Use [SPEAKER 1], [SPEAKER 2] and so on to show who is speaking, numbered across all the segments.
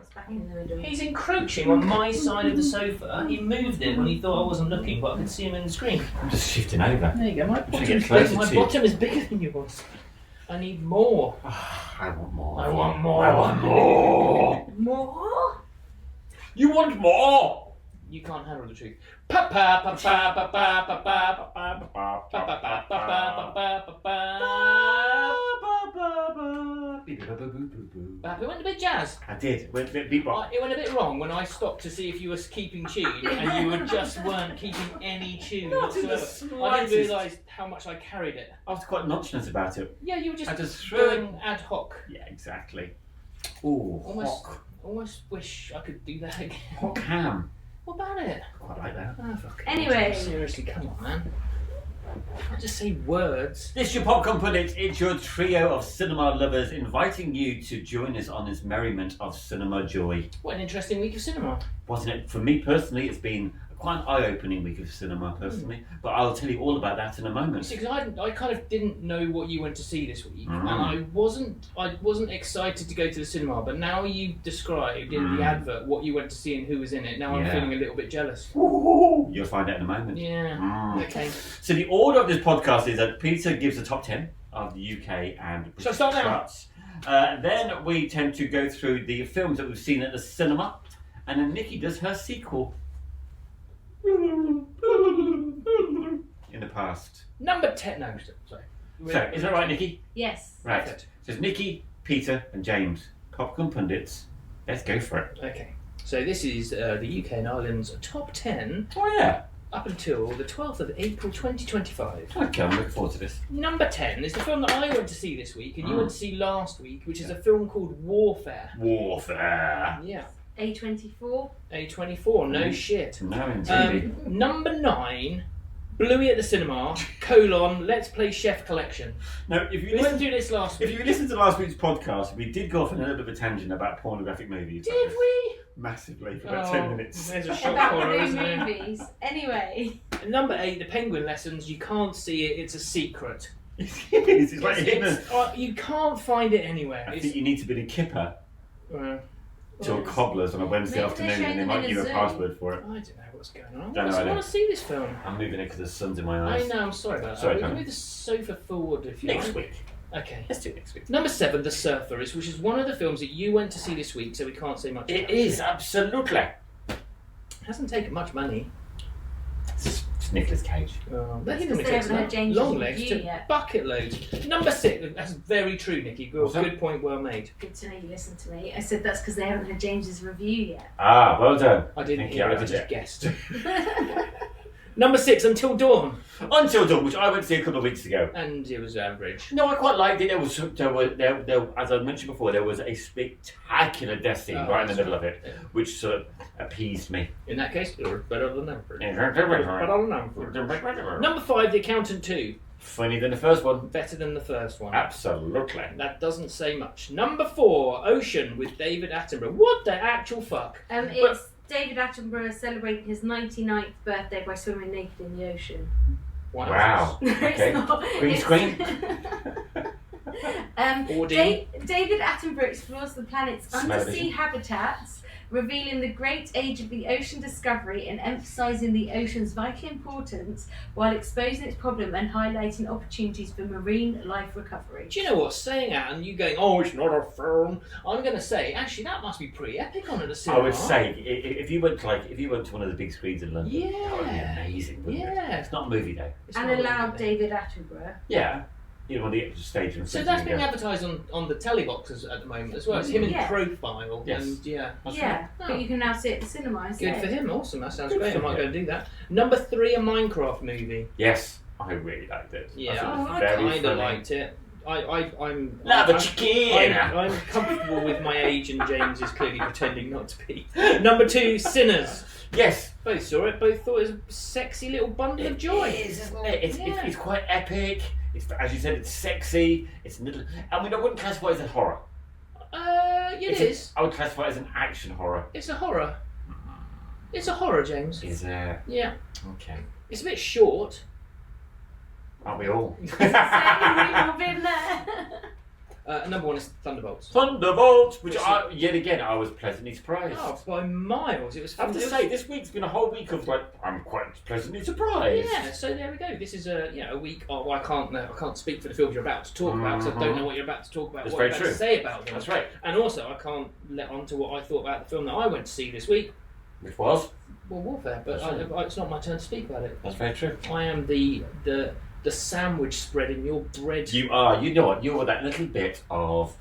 [SPEAKER 1] It's back in the middle.
[SPEAKER 2] He's encroaching on my side of the sofa. He moved it when he thought I wasn't looking, but I could see him in the screen.
[SPEAKER 3] I'm just shifting over.
[SPEAKER 2] There you go. My
[SPEAKER 3] My
[SPEAKER 2] bottom is bigger than yours. I need more.
[SPEAKER 3] I want more.
[SPEAKER 2] I want more.
[SPEAKER 3] I want more.
[SPEAKER 1] More?
[SPEAKER 3] You want more?
[SPEAKER 2] You can't handle the truth. It went a bit jazz.
[SPEAKER 3] I did. It went a bit bebop.
[SPEAKER 2] It went a bit wrong when I stopped to see if you were keeping tune, and you just weren't keeping any tune whatsoever. I didn't realise how much I carried it.
[SPEAKER 3] I was quite nonchalant about it.
[SPEAKER 2] Yeah, you were just
[SPEAKER 3] threw
[SPEAKER 2] doing ad hoc.
[SPEAKER 3] Yeah, exactly. Ooh,
[SPEAKER 2] Almost wish I could do that again.
[SPEAKER 3] hot ham.
[SPEAKER 2] What about it?
[SPEAKER 3] I quite like that.
[SPEAKER 2] Oh, fuck it.
[SPEAKER 1] Anyway.
[SPEAKER 2] Seriously, come on, man. I can't just say words.
[SPEAKER 3] This is your Popcorn Pundits. It's your trio of cinema lovers inviting you to join us on this merriment of cinema joy.
[SPEAKER 2] What an interesting week of cinema.
[SPEAKER 3] Wasn't it? For me personally, it's been quite an eye-opening week of cinema personally, but I'll tell you all about that in a moment.
[SPEAKER 2] Because I kind of didn't know what you went to see this week, and I wasn't excited to go to the cinema. But now you described in the advert what you went to see and who was in it. Now I'm feeling a little bit jealous.
[SPEAKER 3] Ooh, you'll find out in a moment.
[SPEAKER 2] Yeah. Okay.
[SPEAKER 3] So the order of this podcast is that Peter gives the top 10 of the UK and British charts. Then we tend to go through the films that we've seen at the cinema, and then Nikki does her sequel. In the past.
[SPEAKER 2] Number 10. No, sorry.
[SPEAKER 3] So, is that right, Nikki?
[SPEAKER 1] Yes.
[SPEAKER 3] Right.
[SPEAKER 2] Perfect.
[SPEAKER 3] So it's Nikki, Peter, and James. Popcorn Pundits. Let's go for it.
[SPEAKER 2] Okay. So this is the UK and Ireland's top 10
[SPEAKER 3] Oh, yeah.
[SPEAKER 2] up until the 12th of April 2025.
[SPEAKER 3] Okay, I'm looking forward to this.
[SPEAKER 2] Number 10 is the film that I went to see this week and you went to see last week, which is a film called Warfare.
[SPEAKER 3] Warfare.
[SPEAKER 2] Yeah.
[SPEAKER 1] A24.
[SPEAKER 2] A24, no shit.
[SPEAKER 3] No, indeed.
[SPEAKER 2] Number 9, Bluey at the Cinema, Let's Play Chef Collection.
[SPEAKER 3] No, if you
[SPEAKER 2] Listen to this last week.
[SPEAKER 3] If you listened to last week's podcast, we did go off on a little bit of a tangent about pornographic movies.
[SPEAKER 2] Did we?
[SPEAKER 3] Massively, for about 10 minutes.
[SPEAKER 2] There's a shock
[SPEAKER 1] About
[SPEAKER 2] horror,
[SPEAKER 1] new
[SPEAKER 2] isn't there?
[SPEAKER 1] movies. Anyway.
[SPEAKER 2] And number 8, The Penguin Lessons, you can't see it, it's a secret.
[SPEAKER 3] It's like hidden.
[SPEAKER 2] You can't find it anywhere.
[SPEAKER 3] I think you need to be a kipper to a
[SPEAKER 1] Well,
[SPEAKER 3] cobbler's on a Wednesday
[SPEAKER 1] maybe they're
[SPEAKER 3] afternoon and they
[SPEAKER 1] showing
[SPEAKER 3] might
[SPEAKER 1] them
[SPEAKER 3] give
[SPEAKER 1] in
[SPEAKER 3] you a
[SPEAKER 1] a zoo.
[SPEAKER 3] password for it.
[SPEAKER 2] I don't know what's going on.
[SPEAKER 3] Don't know
[SPEAKER 2] I
[SPEAKER 3] either.
[SPEAKER 2] want to see this film.
[SPEAKER 3] I'm moving it because the sun's in my
[SPEAKER 2] I
[SPEAKER 3] eyes.
[SPEAKER 2] know, I'm sorry about
[SPEAKER 3] Sorry,
[SPEAKER 2] that. We
[SPEAKER 3] Tom.
[SPEAKER 2] can move the sofa forward if you
[SPEAKER 3] Next
[SPEAKER 2] like.
[SPEAKER 3] week.
[SPEAKER 2] Okay.
[SPEAKER 3] Let's do it next week.
[SPEAKER 2] Number 7, The Surfer, which is one of the films that you went to see this week, so we can't say much
[SPEAKER 3] It
[SPEAKER 2] about
[SPEAKER 3] is, absolutely.
[SPEAKER 2] It hasn't taken much money.
[SPEAKER 3] It's Nicolas Cage.
[SPEAKER 2] That
[SPEAKER 1] Because
[SPEAKER 2] normally
[SPEAKER 1] they
[SPEAKER 2] takes
[SPEAKER 1] haven't had James's
[SPEAKER 2] long legs
[SPEAKER 1] review
[SPEAKER 2] to
[SPEAKER 1] yet.
[SPEAKER 2] bucket loads. Number 6, that's very true, Nikki.
[SPEAKER 3] What's that?
[SPEAKER 2] Good point, well made.
[SPEAKER 1] Good to know you listened to me. I said that's because they haven't had James's review yet.
[SPEAKER 3] Ah, well done.
[SPEAKER 2] I didn't
[SPEAKER 3] Thank
[SPEAKER 2] hear
[SPEAKER 3] you,
[SPEAKER 2] it,
[SPEAKER 3] I
[SPEAKER 2] I
[SPEAKER 3] did
[SPEAKER 2] just
[SPEAKER 3] it.
[SPEAKER 2] guessed. Number 6, Until Dawn.
[SPEAKER 3] Until Dawn, which I went to see a couple of weeks ago.
[SPEAKER 2] And it was average.
[SPEAKER 3] No, I quite liked it. There, as I mentioned before, there was a spectacular death scene right in the middle of it, which sort of appeased me.
[SPEAKER 2] In that case, it was better than average.
[SPEAKER 3] Number
[SPEAKER 2] Number 5, The Accountant 2.
[SPEAKER 3] funny than the first one.
[SPEAKER 2] Better than the first one.
[SPEAKER 3] Absolutely.
[SPEAKER 2] That doesn't say much. Number 4, Ocean with David Attenborough. What the actual fuck?
[SPEAKER 1] It's David Attenborough celebrating his 99th birthday by swimming naked in the ocean.
[SPEAKER 3] Wow.
[SPEAKER 1] No,
[SPEAKER 3] Okay.
[SPEAKER 1] it's not.
[SPEAKER 3] Green
[SPEAKER 1] It's-
[SPEAKER 3] screen?
[SPEAKER 2] David
[SPEAKER 1] Attenborough explores the planet's undersea habitats, revealing the great age of the ocean discovery and emphasising the ocean's vital importance while exposing its problem and highlighting opportunities for marine life recovery.
[SPEAKER 2] Do you know what? Saying that and you going, oh, it's not a film. I'm going to say, actually, that must be pretty epic on at a
[SPEAKER 3] I
[SPEAKER 2] cinema.
[SPEAKER 3] would say if you went to one of the big screens in London, that would be
[SPEAKER 2] Yeah.
[SPEAKER 3] amazing, wouldn't it?
[SPEAKER 2] Yeah.
[SPEAKER 3] It's not a movie though.
[SPEAKER 2] It's
[SPEAKER 1] And
[SPEAKER 2] not
[SPEAKER 1] allowed
[SPEAKER 2] really.
[SPEAKER 1] David Attenborough.
[SPEAKER 3] Yeah. You know, on the stage and
[SPEAKER 2] So that's being advertised on the teleboxes at the moment as well. It's him in
[SPEAKER 1] Yeah.
[SPEAKER 2] profile.
[SPEAKER 3] Yes.
[SPEAKER 2] And yeah.
[SPEAKER 3] That's
[SPEAKER 1] Yeah,
[SPEAKER 3] right.
[SPEAKER 1] but you can now see it at the cinema instead.
[SPEAKER 2] Good for him. Awesome. That sounds
[SPEAKER 3] Good
[SPEAKER 2] great. I
[SPEAKER 3] for
[SPEAKER 2] might
[SPEAKER 3] him.
[SPEAKER 2] go and do that. Number 3, a Minecraft movie.
[SPEAKER 3] Yes, I really liked it.
[SPEAKER 2] Yeah,
[SPEAKER 3] I thought it was
[SPEAKER 2] I
[SPEAKER 3] very
[SPEAKER 2] kind of
[SPEAKER 3] funny.
[SPEAKER 2] liked it. I'm
[SPEAKER 3] Love a
[SPEAKER 2] I'm-
[SPEAKER 3] chicken!
[SPEAKER 2] I'm comfortable with my age, and James is clearly pretending not to be. Number 2, Sinners.
[SPEAKER 3] Yes.
[SPEAKER 2] Both saw it. Both thought it was a sexy little bundle of joy.
[SPEAKER 3] It is, isn't it?
[SPEAKER 2] Yeah.
[SPEAKER 3] It's quite epic. It's, as you said, it's sexy. It's little. I mean, I wouldn't classify it as a horror.
[SPEAKER 2] It is.
[SPEAKER 3] I would classify it as an action horror.
[SPEAKER 2] It's a horror. It's a horror, James.
[SPEAKER 3] Is there?
[SPEAKER 2] Yeah.
[SPEAKER 3] Okay.
[SPEAKER 2] It's a bit short.
[SPEAKER 3] Aren't we all?
[SPEAKER 1] Saying we've all been there.
[SPEAKER 2] Number 1 is Thunderbolts.
[SPEAKER 3] Thunderbolts, which yet again I was pleasantly surprised.
[SPEAKER 2] Oh, by miles! It was.
[SPEAKER 3] I have to say, this week's been a whole week of I'm quite pleasantly surprised.
[SPEAKER 2] Yeah. So there we go. This is a week. Oh, well, I can't speak for the films you're about to talk about because I don't know what you're about to talk about.
[SPEAKER 3] That's
[SPEAKER 2] what
[SPEAKER 3] very
[SPEAKER 2] you're
[SPEAKER 3] true.
[SPEAKER 2] about to say about them.
[SPEAKER 3] That's right.
[SPEAKER 2] And also, I can't let on to what I thought about the film that I went to see this week.
[SPEAKER 3] Which was?
[SPEAKER 2] Well, Warfare. But it's not my turn to speak about it.
[SPEAKER 3] That's very true.
[SPEAKER 2] I am the sandwich spread in your bread.
[SPEAKER 3] You are. You know what? You're that little bit of.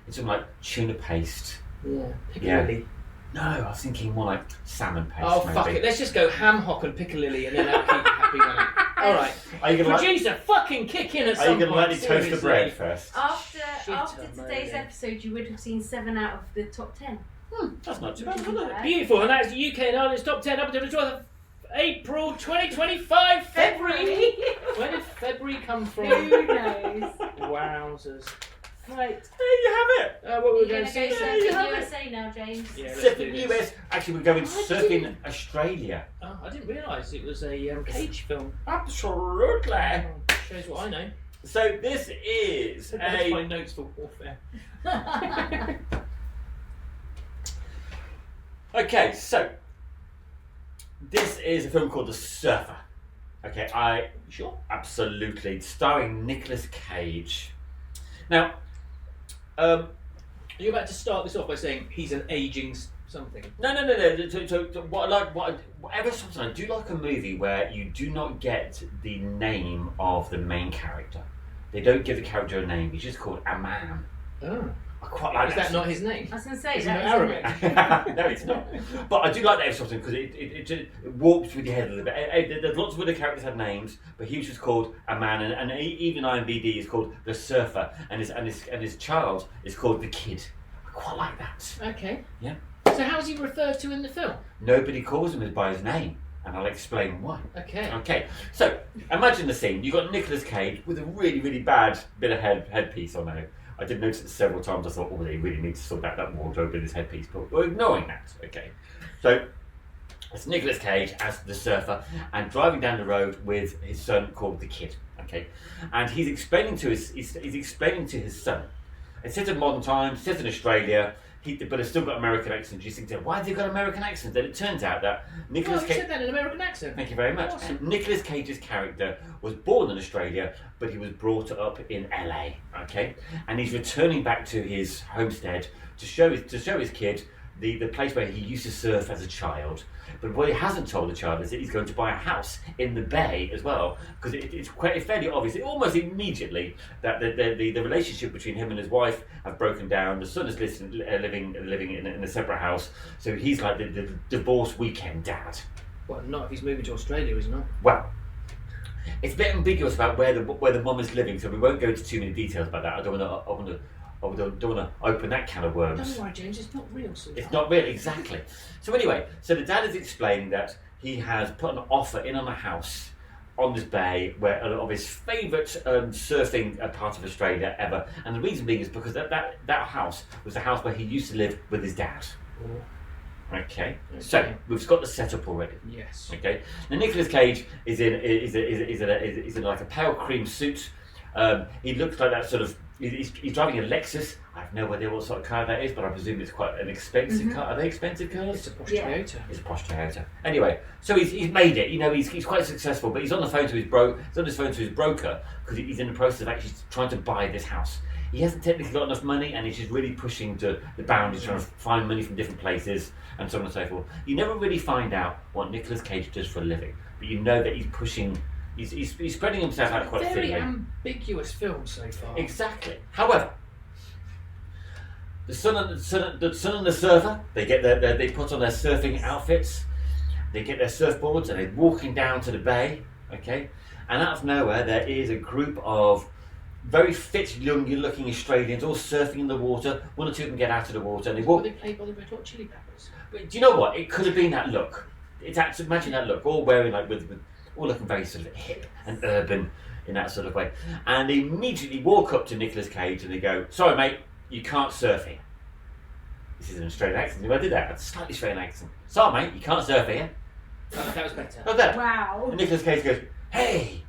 [SPEAKER 3] It's something like tuna paste.
[SPEAKER 2] Yeah. Piccalilli.
[SPEAKER 3] No, I was thinking more like salmon paste.
[SPEAKER 2] Oh,
[SPEAKER 3] maybe.
[SPEAKER 2] fuck it. Let's just go ham hock and piccalilli and then I'll keep happy with it. Alright.
[SPEAKER 3] Are you gonna
[SPEAKER 2] Producer, fucking kick in at some point.
[SPEAKER 3] Are you going to let me toast the bread first?
[SPEAKER 1] After today's episode, you would have seen 7 out of the top 10.
[SPEAKER 3] That's not too bad, is it?
[SPEAKER 2] Beautiful, and that's the UK and Ireland's top 10 up until the 12th of April 2025. February. Where did February come from?
[SPEAKER 1] Who knows?
[SPEAKER 2] Wowzers.
[SPEAKER 1] Right.
[SPEAKER 3] There you have it.
[SPEAKER 2] What we're
[SPEAKER 1] You're
[SPEAKER 2] going
[SPEAKER 1] going
[SPEAKER 2] to
[SPEAKER 1] to go
[SPEAKER 2] see.
[SPEAKER 1] surfing USA now, James.
[SPEAKER 2] Yeah, let's
[SPEAKER 3] Surfing
[SPEAKER 2] do this.
[SPEAKER 3] US. Actually, we're going surfing Australia.
[SPEAKER 2] Oh, I didn't realise it was a Cage film.
[SPEAKER 3] Absolutely.
[SPEAKER 2] Shows what I know.
[SPEAKER 3] So this is
[SPEAKER 2] That's my notes for Warfare.
[SPEAKER 3] Okay, so this is a film called The Surfer. Okay,
[SPEAKER 2] Sure.
[SPEAKER 3] absolutely starring Nicolas Cage. Now,
[SPEAKER 2] You're about to start this off by saying he's an aging something.
[SPEAKER 3] no. So whatever something I do like a movie where you do not get the name of the main character. They don't give the character a name. He's just called a man.
[SPEAKER 2] Oh.
[SPEAKER 3] I quite like
[SPEAKER 2] Is that not his name?
[SPEAKER 1] I was going to say,
[SPEAKER 2] Is it
[SPEAKER 1] that
[SPEAKER 2] Arabic?
[SPEAKER 3] No, it's not. But I do like that something because it just warps with your head a little bit. There's lots of other characters have names, but he was just called a man, and even IMDb is called the Surfer, and his child is called the Kid. I quite like that.
[SPEAKER 2] Okay.
[SPEAKER 3] Yeah.
[SPEAKER 2] So how's he referred to in the film?
[SPEAKER 3] Nobody calls him by his name, and I'll explain why.
[SPEAKER 2] Okay.
[SPEAKER 3] Okay. So imagine the scene. You've got Nicolas Cage with a really, really bad bit of headpiece on there. I did notice it several times. I thought, they really need to sort out that wardrobe in his headpiece, but we're ignoring that. Okay, so it's Nicolas Cage as the Surfer and driving down the road with his son called the Kid. Okay, and he's explaining to his son. It says in modern times, it says in Australia. But it's still got American accent. You think, why have they got American accent? Then it turns out that Nicolas Cage.
[SPEAKER 2] You said that in an American accent.
[SPEAKER 3] Thank you very much.
[SPEAKER 2] Awesome.
[SPEAKER 3] Nicolas Cage's character was born in Australia, but he was brought up in LA. Okay, and he's returning back to his homestead to show his kid the place where he used to surf as a child. But what he hasn't told the child is that he's going to buy a house in the bay as well, because it's fairly obvious, almost immediately, that the relationship between him and his wife have broken down. The son is living in a separate house, so he's like the divorce weekend dad.
[SPEAKER 2] Well, not if he's moving to Australia, isn't it?
[SPEAKER 3] Well, it's a bit ambiguous about where the mum is living, so we won't go into too many details about that. I don't want to open that can of worms.
[SPEAKER 2] Don't worry, James, it's not real, sweetheart.
[SPEAKER 3] It's not real, exactly. So anyway, the dad is explaining that he has put an offer in on a house on this bay where of his favourite surfing part of Australia ever, and the reason being is because that house was the house where he used to live with his dad. Okay, so we've got the setup already.
[SPEAKER 2] Yes.
[SPEAKER 3] Okay, now Nicolas Cage is in like a pale cream suit. He looks like that sort of. He's driving a Lexus. I have no idea what sort of car that is, but I presume it's quite an expensive car. Are they expensive cars?
[SPEAKER 2] It's a posh Toyota.
[SPEAKER 3] It's a posh Toyota. Anyway, so he's made it. You know, he's quite successful, but he's on the phone to his broker because he's in the process of actually trying to buy this house. He hasn't technically got enough money, and he's just really pushing to the boundaries, trying to find money from different places, and so on and so forth. You never really find out what Nicolas Cage does for a living, but you know that he's pushing. He's spreading himself out quite thinly.
[SPEAKER 2] Very ambiguous film so far.
[SPEAKER 3] Exactly. However, the son and the surfer, they put on their surfing outfits, they get their surfboards, and they're walking down to the bay. Okay, and out of nowhere there is a group of very fit, young-looking Australians all surfing in the water. One or two of them get out of the water, and they walk.
[SPEAKER 2] Were they played by the Red Hot Chili Peppers?
[SPEAKER 3] But do you know what? It could have been that look. Imagine that look, all wearing like with all looking very sort of hip and urban in that sort of way. And they immediately walk up to Nicolas Cage and they go, "Sorry, mate, you can't surf here." This is an Australian accent. I did that. It's a slightly Australian accent. "Sorry, mate, you can't surf here."
[SPEAKER 2] That was better.
[SPEAKER 3] Like that.
[SPEAKER 1] Wow.
[SPEAKER 3] And Nicolas Cage goes, "Hey,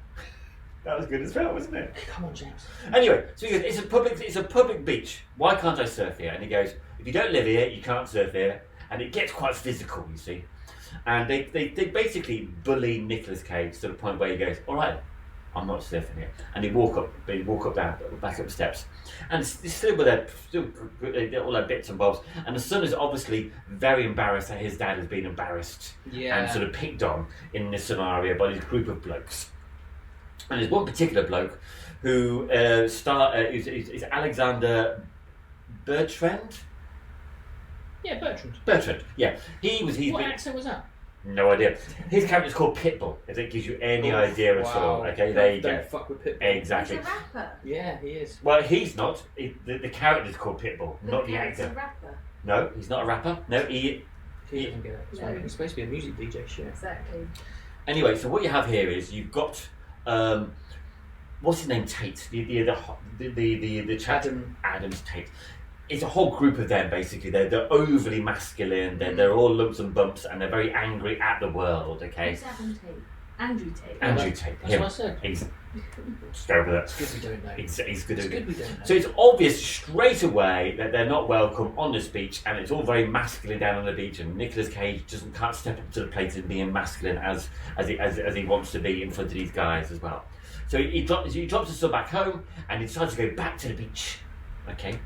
[SPEAKER 3] That was good as well, wasn't it?
[SPEAKER 2] Come on, James.
[SPEAKER 3] Anyway, so he goes, it's a public beach. Why can't I surf here? And he goes, if you don't live here, you can't surf here. And it gets quite physical, you see. And they basically bully Nicolas Cage to the point where he goes, all right, I'm not surfing here. And they walk up back up the steps. And it's still with all their bits and bobs. And the son is obviously very embarrassed that his dad has been embarrassed and sort of picked on in this scenario by this group of blokes. And there's one particular bloke who is Alexander Bertrand.
[SPEAKER 2] Yeah, Bertrand.
[SPEAKER 3] Bertrand. Yeah,
[SPEAKER 2] What accent was that?
[SPEAKER 3] No idea. His character's called Pitbull. If it gives you any idea at all. Okay, there you go.
[SPEAKER 2] Don't fuck with Pitbull.
[SPEAKER 3] Exactly.
[SPEAKER 1] He's a rapper.
[SPEAKER 2] Yeah, he is.
[SPEAKER 3] Well, he's not. The character's called Pitbull, not the actor.
[SPEAKER 1] He's a rapper.
[SPEAKER 3] No, he's not a rapper. No,
[SPEAKER 2] He doesn't get it.
[SPEAKER 1] No.
[SPEAKER 2] He's supposed to be a music DJ. Shit.
[SPEAKER 1] Exactly.
[SPEAKER 3] Anyway, so what you have here is you've got what's his name? Tate. The chap. Adam's Tate. It's a whole group of them basically. They're overly masculine. They're all lumps and bumps, and they're very angry at the world. Okay.
[SPEAKER 1] Who's Adam Tate? Andrew Tate.
[SPEAKER 3] Andrew Tate.
[SPEAKER 2] That's what I said.
[SPEAKER 3] He's go with
[SPEAKER 2] It's good we don't know.
[SPEAKER 3] He's good.
[SPEAKER 2] It's good we don't know.
[SPEAKER 3] So it's obvious straight away that they're not welcome on this beach, and it's all very masculine down on the beach. And Nicolas Cage can't step up to the plate and be masculine as he wants to be in front of these guys as well. So he drops his son back home, and he decides to go back to the beach. Okay.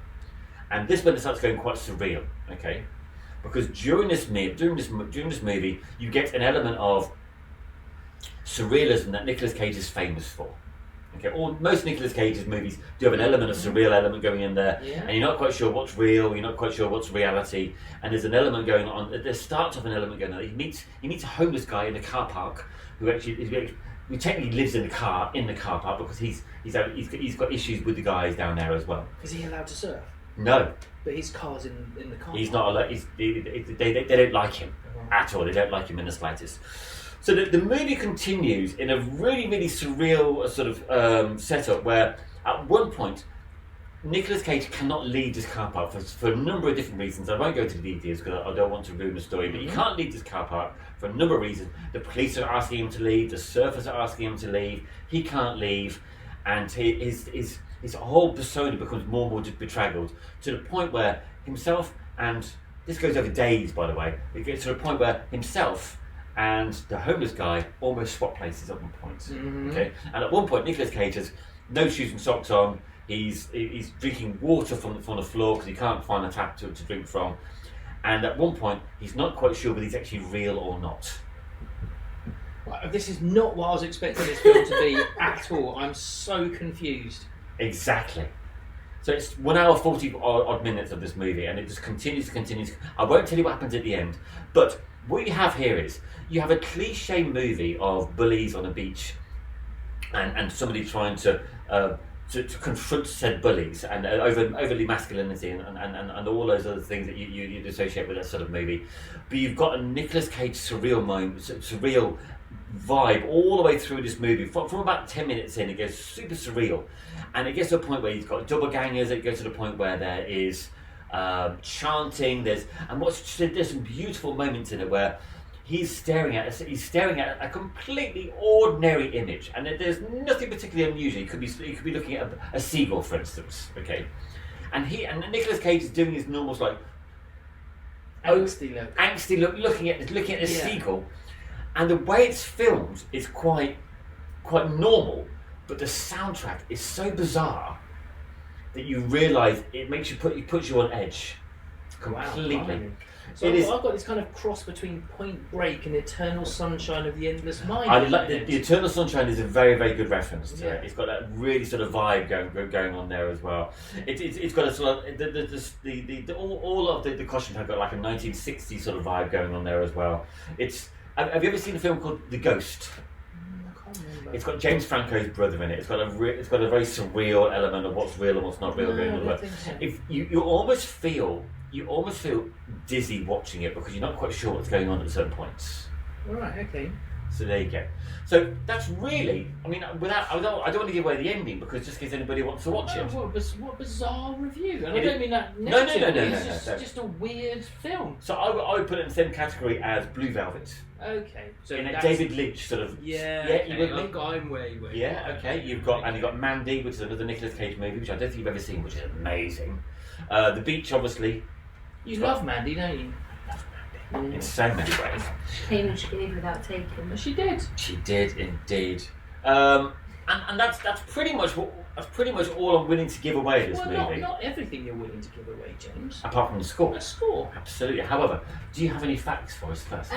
[SPEAKER 3] And this one starts going quite surreal, okay? Because during this movie, you get an element of surrealism that Nicolas Cage is famous for. Okay, most Nicolas Cage's movies do have an element of surreal element going in there, and you're not quite sure what's real, you're not quite sure what's reality, and there's an element going on. There starts off an element going on. He meets a homeless guy in the car park who technically lives in the car park because he's got issues with the guys down there as well.
[SPEAKER 2] Is he allowed to surf?
[SPEAKER 3] No.
[SPEAKER 2] But his car's in the car.
[SPEAKER 3] He's not allowed. They don't like him at all. They don't like him in the slightest. So the movie continues in a really, really surreal sort of setup where at one point Nicolas Cage cannot leave this car park for a number of different reasons. I won't go into the details because I don't want to ruin the story, but he can't leave this car park for a number of reasons. The police are asking him to leave, the surfers are asking him to leave, he can't leave, and his whole persona becomes more and more bedraggled to the point where himself, and this goes over days by the way, it gets to the point where himself and the homeless guy almost swap places at one point. Okay, and at one point Nicolas Cage has no shoes and socks on. He's drinking water from the floor because he can't find a tap to drink from, and at one point he's not quite sure whether he's actually real or not.
[SPEAKER 2] Right, this is not what I was expecting this film to be at all. I'm so confused.
[SPEAKER 3] Exactly. So it's 1 hour 40 odd minutes of this movie, and it just continues. I won't tell you what happens at the end, but what you have here is you have a cliche movie of bullies on a beach, and somebody trying to confront said bullies and overly masculinity and all those other things that you'd associate with that sort of movie. But you've got a Nicolas Cage surreal vibe all the way through this movie. From about 10 minutes in, it goes super surreal, and it gets to a point where he's got double gangers. It goes to the point where there is chanting. There's some beautiful moments in it where he's staring at a completely ordinary image, and there's nothing particularly unusual. He could be looking at a seagull, for instance. Okay, and Nicolas Cage is doing his normal angsty look, looking at the seagull. And the way it's filmed is quite normal, but the soundtrack is so bizarre that you realise it puts you on edge completely.
[SPEAKER 2] Wow. So I've got this kind of cross between Point Break and Eternal Sunshine of the Endless Mind.
[SPEAKER 3] I like the Eternal Sunshine is a very, very good reference to it. It's got that really sort of vibe going on there as well. It's got a sort of all of the costumes have got like a 1960s sort of vibe going on there as well. Have you ever seen a film called The Ghost?
[SPEAKER 2] I can't remember.
[SPEAKER 3] It's got James Franco's brother in it. It's got a very surreal element of what's real and what's not real going on. If you almost feel dizzy watching it because you're not quite sure what's going on at certain points.
[SPEAKER 2] Right. Okay.
[SPEAKER 3] So there you go. So that's really, I mean, I don't want to give away the ending because just in case anybody wants to watch it.
[SPEAKER 2] What bizarre review. And
[SPEAKER 3] I
[SPEAKER 2] don't mean that
[SPEAKER 3] No.
[SPEAKER 2] It's just a weird film.
[SPEAKER 3] So I would put it in the same category as Blue Velvet.
[SPEAKER 2] Okay. So
[SPEAKER 3] in a David Lynch sort of...
[SPEAKER 2] Yeah,
[SPEAKER 3] you with me?
[SPEAKER 2] I'm way.
[SPEAKER 3] Yeah, okay. You've got Mandy, which is another Nicolas Cage movie, which I don't think you've ever seen, which is amazing. The Beach, obviously.
[SPEAKER 2] You love Mandy, don't you?
[SPEAKER 3] In so many ways.
[SPEAKER 1] Came and she gave without taking.
[SPEAKER 2] But she did.
[SPEAKER 3] She did indeed. And that's pretty much all I'm willing to give away this movie.
[SPEAKER 2] Not everything you're willing to give away, James.
[SPEAKER 3] Apart from the score.
[SPEAKER 2] A score.
[SPEAKER 3] Absolutely. However, do you have any facts for us first?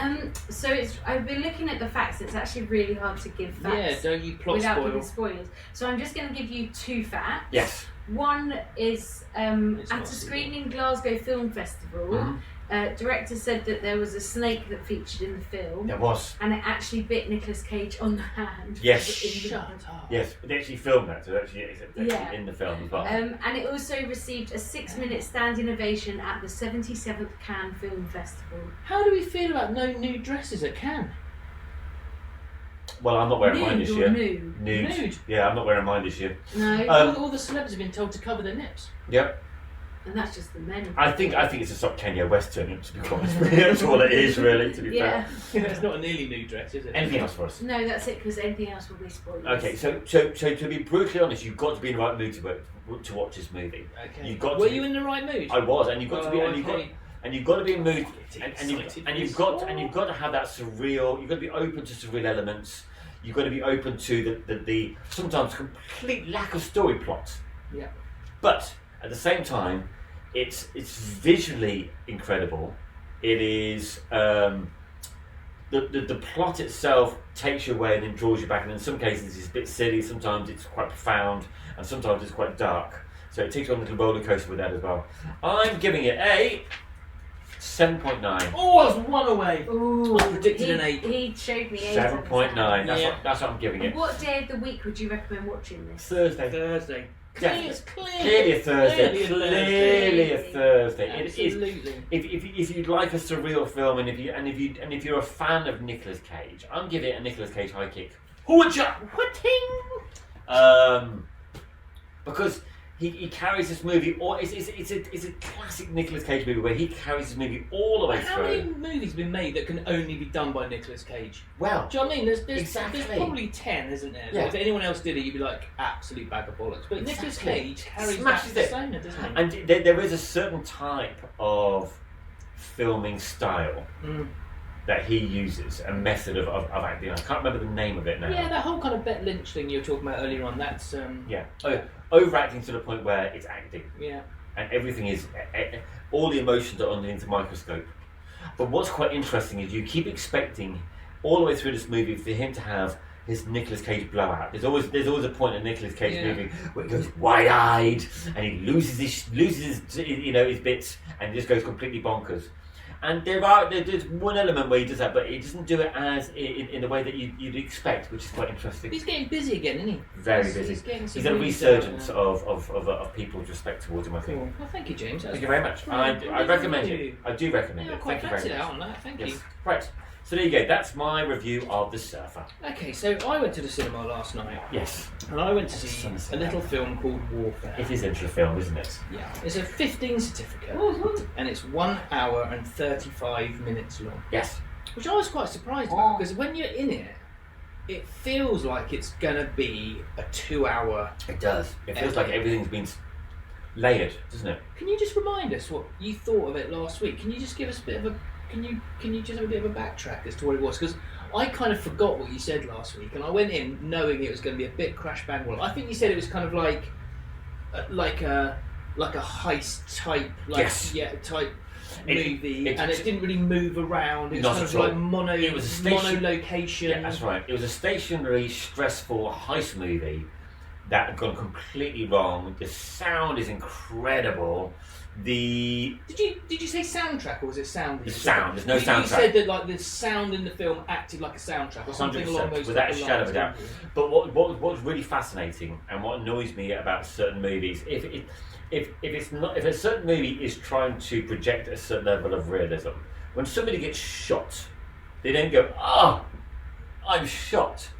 [SPEAKER 1] So I've been looking at the facts. It's actually really hard to give facts.
[SPEAKER 2] Yeah, don't you plot
[SPEAKER 1] without
[SPEAKER 2] spoil.
[SPEAKER 1] giving spoilers. So I'm just going to give you 2 facts.
[SPEAKER 3] Yes.
[SPEAKER 1] One is at a screening Glasgow Film Festival. Director said that there was a snake that featured in the film.
[SPEAKER 3] There was.
[SPEAKER 1] And it actually bit Nicolas Cage on the hand.
[SPEAKER 3] Yes.
[SPEAKER 2] Shut up.
[SPEAKER 3] Yes, they actually filmed that, so it's actually in the film as well.
[SPEAKER 1] And it also received a 6-minute standing ovation at the 77th Cannes Film Festival.
[SPEAKER 2] How do we feel about no nude dresses at Cannes?
[SPEAKER 3] Well, I'm not wearing mine this year.
[SPEAKER 2] Nude?
[SPEAKER 3] Yeah, I'm not wearing mine this year.
[SPEAKER 1] No.
[SPEAKER 2] All the celebs have been told to cover their nips.
[SPEAKER 3] Yep.
[SPEAKER 1] And that's just the men.
[SPEAKER 3] I think it's a sort of Kanye West turn, to be honest. That's all it is, really, to be fair.
[SPEAKER 2] It's not a nearly nude dress, is it?
[SPEAKER 3] Anything else for us?
[SPEAKER 1] No, that's it, because anything else will be spoilers.
[SPEAKER 3] Okay, so to be brutally honest, you've got to be in the right mood to watch this movie.
[SPEAKER 2] Okay. Were you in the right mood?
[SPEAKER 3] I was, and you've got to be, and you've got to be in mood, and you've got to have that surreal. You've got to be open to surreal elements. You've got to be open to the sometimes complete lack of story plot.
[SPEAKER 2] Yeah.
[SPEAKER 3] But at the same time, it's visually incredible. It is the plot itself takes you away and then draws you back, and in some cases it's a bit silly, sometimes it's quite profound, and sometimes it's quite dark. So it takes you on a little roller coaster with that as well. I'm giving it a 7.9.
[SPEAKER 2] Oh, I was 1 away.
[SPEAKER 1] Ooh,
[SPEAKER 2] I predicted an 8.
[SPEAKER 1] He showed me 8.
[SPEAKER 3] 7.9. That's what I'm giving it.
[SPEAKER 1] What day of the week would you recommend watching this?
[SPEAKER 3] Thursday.
[SPEAKER 2] Clearly
[SPEAKER 3] a Thursday. Clearly a Thursday.
[SPEAKER 2] Absolutely.
[SPEAKER 3] If you'd like a surreal film, and if you're a fan of Nicolas Cage, I'm giving it a Nicolas Cage high kick. Because he carries this movie, or it's a classic Nicolas Cage movie where he carries this movie all the way through.
[SPEAKER 2] How many movies have been made that can only be done by Nicolas Cage?
[SPEAKER 3] Well,
[SPEAKER 2] do you know what I mean? There's
[SPEAKER 3] exactly.
[SPEAKER 2] probably 10, isn't there?
[SPEAKER 3] Yeah.
[SPEAKER 2] If anyone else did it, you'd be like, absolute bag of bollocks. But Nicolas Cage carries
[SPEAKER 3] Smashes
[SPEAKER 2] that
[SPEAKER 3] it.
[SPEAKER 2] persona, doesn't he?
[SPEAKER 3] And there is a certain type of filming style that he uses, a method of acting. I can't remember the name of it now.
[SPEAKER 2] Yeah, that whole kind of Bet Lynch thing you were talking about earlier on, that's...
[SPEAKER 3] Overacting to the point where it's acting.
[SPEAKER 2] Yeah.
[SPEAKER 3] And everything is... all the emotions are underneath the microscope. But what's quite interesting is you keep expecting, all the way through this movie, for him to have his Nicolas Cage blowout. There's always a point in a Nicolas Cage movie where he goes wide-eyed and he loses his bits and just goes completely bonkers. And there's one element where he does that, but he doesn't do it as in the way that you'd expect, which is quite interesting.
[SPEAKER 2] He's getting busy again, isn't he?
[SPEAKER 3] Very busy. He's got a resurgence of people's respect towards him, I think.
[SPEAKER 2] Cool. Well, thank you, James.
[SPEAKER 3] Thank you very much. I recommend it. I do recommend it. Thank you very much.
[SPEAKER 2] Out on that. Thank you.
[SPEAKER 3] Right. So there you go. That's my review of The Surfer.
[SPEAKER 2] Okay, so I went to the cinema last night.
[SPEAKER 3] Yes.
[SPEAKER 2] And I went to see a little film called Warfare.
[SPEAKER 3] It is a film, isn't it?
[SPEAKER 2] Yeah. It's a 15 certificate. And it's 1 hour and 35 minutes long.
[SPEAKER 3] Yes.
[SPEAKER 2] Which I was quite surprised about, because when you're in it, it feels like it's going to be a 2-hour...
[SPEAKER 3] It does. It feels like everything's been layered, doesn't it?
[SPEAKER 2] Can you just remind us what you thought of it last week? Can you just give us a bit of a... Can you just have a bit of a backtrack as to what it was? Because I kind of forgot what you said last week, and I went in knowing it was going to be a bit crash bang roll. I think you said it was kind of like a heist type, type movie, and it didn't really move around. It was kind of like mono location.
[SPEAKER 3] Yeah, that's right. It was a stationary, stressful heist movie that had gone completely wrong. The sound is incredible. Did you say soundtrack, or was it sound? The sound. There's no soundtrack.
[SPEAKER 2] You said that like the sound in the film acted like a soundtrack, or something along those lines.
[SPEAKER 3] Without a shadow of a doubt. But what's really fascinating and what annoys me about certain movies, if a certain movie is trying to project a certain level of realism, when somebody gets shot, they don't go I'm shocked.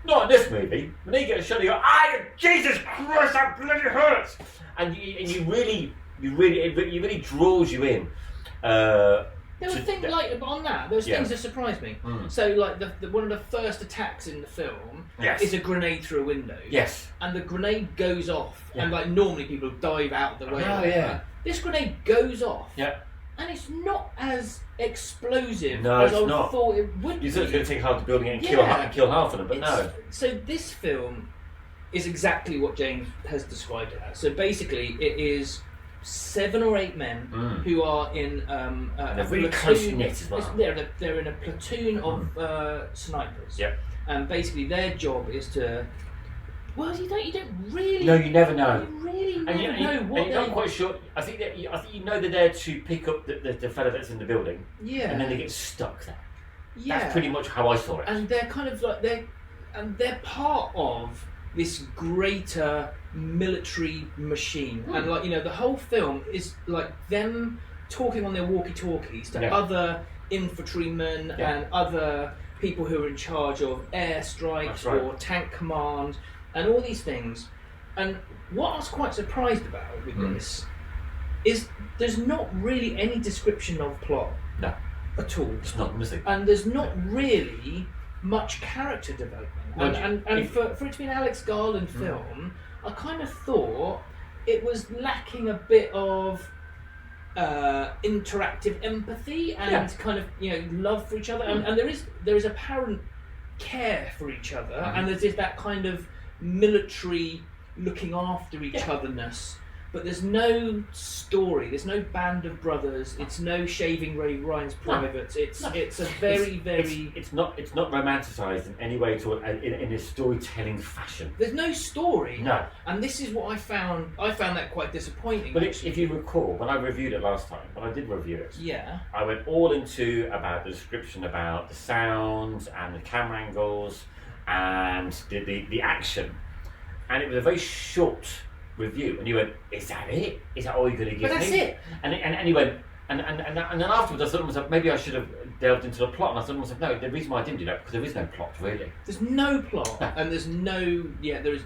[SPEAKER 3] Not in this movie. When they get shot, you go, Jesus Christ, that bloody hurts. And you really draws you in.
[SPEAKER 2] There were things like on that. There was things that surprised me. So, like one of the first attacks in the film is a grenade through a window.
[SPEAKER 3] Yes.
[SPEAKER 2] And the grenade goes off, and like normally people dive out the way.
[SPEAKER 3] Oh yeah.
[SPEAKER 2] This grenade goes off.
[SPEAKER 3] Yeah.
[SPEAKER 2] And it's not as explosive
[SPEAKER 3] No,
[SPEAKER 2] as
[SPEAKER 3] it's
[SPEAKER 2] I
[SPEAKER 3] not.
[SPEAKER 2] thought it would be.
[SPEAKER 3] You thought it was going to take half the building and kill half of them, but no.
[SPEAKER 2] So this film is exactly what James has described it as. So basically, it is 7 or 8 men who are in
[SPEAKER 3] they're really close knit as well.
[SPEAKER 2] They're in a platoon of snipers.
[SPEAKER 3] Yep.
[SPEAKER 2] And basically, their job is to. Well, you don't really.
[SPEAKER 3] No, you never know.
[SPEAKER 2] You really never know what
[SPEAKER 3] you're not quite sure. I think you know they're there to pick up the fellow that's in the building.
[SPEAKER 2] Yeah.
[SPEAKER 3] And then they get stuck there.
[SPEAKER 2] Yeah.
[SPEAKER 3] That's pretty much how I saw it.
[SPEAKER 2] And they're kind of like they're part of this greater military machine, and like the whole film is like them talking on their walkie-talkies to other infantrymen and other people who are in charge of airstrikes or tank command and all these things. And what I was quite surprised about with this is there's not really any description of plot at all.
[SPEAKER 3] It's not missing.
[SPEAKER 2] And there's not really much character development. And for it to be an Alex Garland film, I kind of thought it was lacking a bit of interactive empathy and kind of love for each other. And there is apparent care for each other, and there's that kind of military looking after each otherness. But there's no story. There's no band of brothers. It's no Shaving Ray Ryan's Privates. It's a very.
[SPEAKER 3] It's not romanticised in any way at all in a storytelling fashion.
[SPEAKER 2] There's no story.
[SPEAKER 3] No.
[SPEAKER 2] And this is what I found. I found that quite disappointing.
[SPEAKER 3] But if you recall, when I reviewed it last time, when I did review it, I went all into about the description about the sounds and the camera angles and the action, and it was a very short review, and you went, is that it? Is that all you're going to give me?
[SPEAKER 2] But that's it.
[SPEAKER 3] And you went, and then afterwards I thought to myself, maybe I should have delved into the plot, and I thought to myself, no, the reason why I didn't do that, because there is no plot, really.
[SPEAKER 2] There's no plot, and there is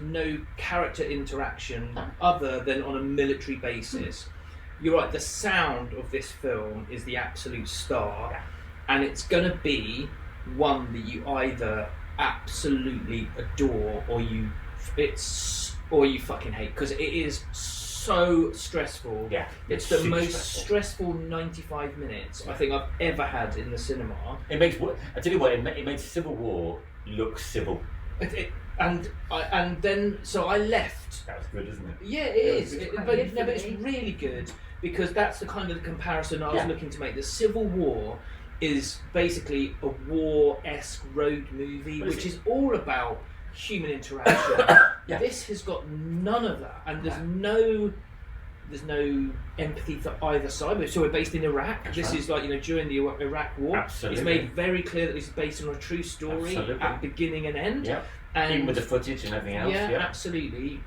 [SPEAKER 2] no character interaction other than on a military basis. You're right, the sound of this film is the absolute star, and it's going to be one that you either absolutely adore or you fucking hate, because it is so stressful.
[SPEAKER 3] Yeah,
[SPEAKER 2] it's the most stressful 95 minutes I think I've ever had in the cinema.
[SPEAKER 3] It makes I tell you what, it makes Civil War look civil.
[SPEAKER 2] And then I left.
[SPEAKER 3] That was good, isn't it?
[SPEAKER 2] Yeah, it is. But it's really good, because that's the kind of comparison I was looking to make. The Civil War is basically a war-esque road movie, which is all about human interaction. This has got none of that, and there's no empathy for either side. So we're based in Iraq. This is like during the Iraq War.
[SPEAKER 3] Absolutely.
[SPEAKER 2] It's made very clear that this is based on a true story at beginning and end.
[SPEAKER 3] Yeah.
[SPEAKER 2] And
[SPEAKER 3] even with the footage and everything else.
[SPEAKER 2] Yeah, absolutely.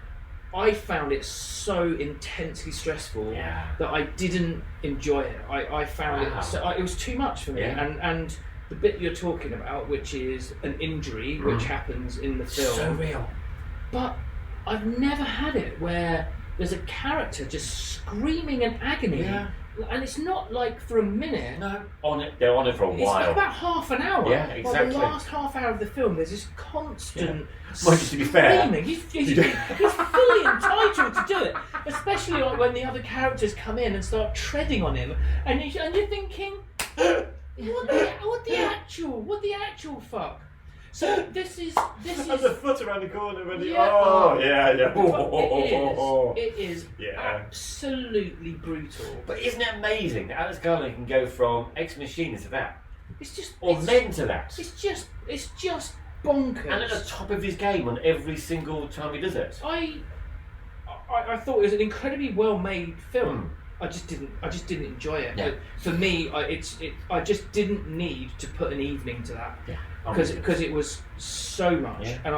[SPEAKER 2] I found it so intensely stressful that I didn't enjoy it. I found it was too much for me. And the bit you're talking about, which is an injury which happens in the film,
[SPEAKER 3] so real.
[SPEAKER 2] But I've never had it where there's a character just screaming in agony, and it's not like for a minute.
[SPEAKER 3] No, they're on it for a while.
[SPEAKER 2] It's about half an hour.
[SPEAKER 3] Yeah, exactly.
[SPEAKER 2] Like the last half hour of the film, there's this constant
[SPEAKER 3] Well, to be fair,
[SPEAKER 2] screaming. He's fully entitled to do it, especially like when the other characters come in and start treading on him, and you're thinking, what the actual fuck? So this is
[SPEAKER 3] and the foot around the corner when
[SPEAKER 2] It is absolutely brutal.
[SPEAKER 3] But isn't it amazing that Alex Garland can go from Ex Machina to that? Men to that.
[SPEAKER 2] It's just bonkers.
[SPEAKER 3] And at the top of his game on every single time he does it.
[SPEAKER 2] I thought it was an incredibly well made film. I just didn't enjoy it.
[SPEAKER 3] Yeah.
[SPEAKER 2] But for me, I just didn't need to put an evening to that.
[SPEAKER 3] Yeah.
[SPEAKER 2] Because it was so much, and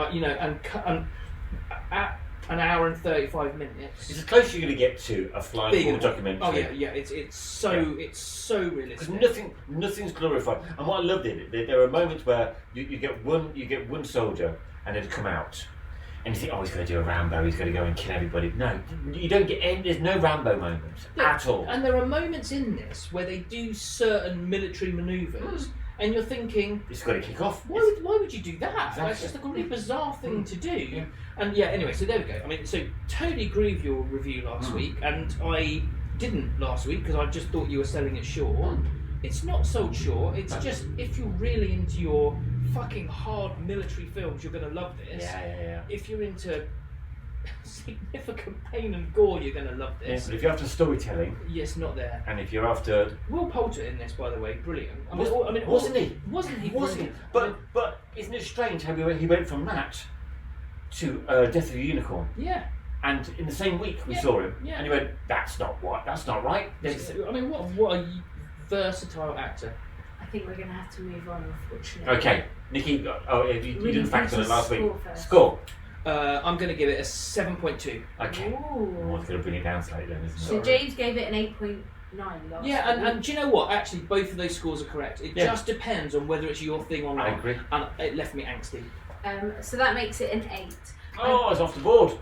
[SPEAKER 2] an hour and 35 minutes.
[SPEAKER 3] It's as close as you're going to get to a flying ball documentary.
[SPEAKER 2] Oh yeah. It's so realistic.
[SPEAKER 3] Because nothing's glorified. And what I loved there are moments where you get one soldier and it'll come out. And you think, oh, he's going to do a Rambo, he's going to go and kill everybody. No, you don't get any, there's no Rambo moments at all.
[SPEAKER 2] And there are moments in this where they do certain military manoeuvres, and you're thinking,
[SPEAKER 3] it's got to kick off.
[SPEAKER 2] Why would you do that?
[SPEAKER 3] Exactly.
[SPEAKER 2] That's just a completely bizarre thing to do. Yeah. And anyway, so there we go. I mean, so totally agree with your review last week, and I didn't last week because I just thought you were selling it short. It's not sold short, it's just if you're really into your fucking hard military films, you're going to love this.
[SPEAKER 3] Yeah.
[SPEAKER 2] If you're into significant pain and gore, you're going to love this.
[SPEAKER 3] Yeah, but if you're after storytelling,
[SPEAKER 2] yes, not there.
[SPEAKER 3] And if you're after
[SPEAKER 2] Will Poulter in this, by the way, brilliant.
[SPEAKER 3] Wasn't he?
[SPEAKER 2] Wasn't he?
[SPEAKER 3] But isn't it strange how he went from that to Death of a Unicorn?
[SPEAKER 2] Yeah.
[SPEAKER 3] And in the same week we saw him, and he went, "That's not right.
[SPEAKER 2] I mean, what a versatile actor."
[SPEAKER 1] I think we're going to have to move on, unfortunately.
[SPEAKER 3] Okay, Nikki. You didn't factor it last week.
[SPEAKER 1] Score.
[SPEAKER 2] I'm going to give it a 7.2.
[SPEAKER 3] Okay.
[SPEAKER 1] Ooh.
[SPEAKER 3] I was going to bring it down slightly then, isn't it?
[SPEAKER 1] So James gave it an 8.9 last week.
[SPEAKER 2] And do you know what? Actually, both of those scores are correct. It just depends on whether it's your thing or not.
[SPEAKER 3] I agree.
[SPEAKER 2] And it left me angsty.
[SPEAKER 1] So that makes it an 8.
[SPEAKER 3] Oh, it's off the board.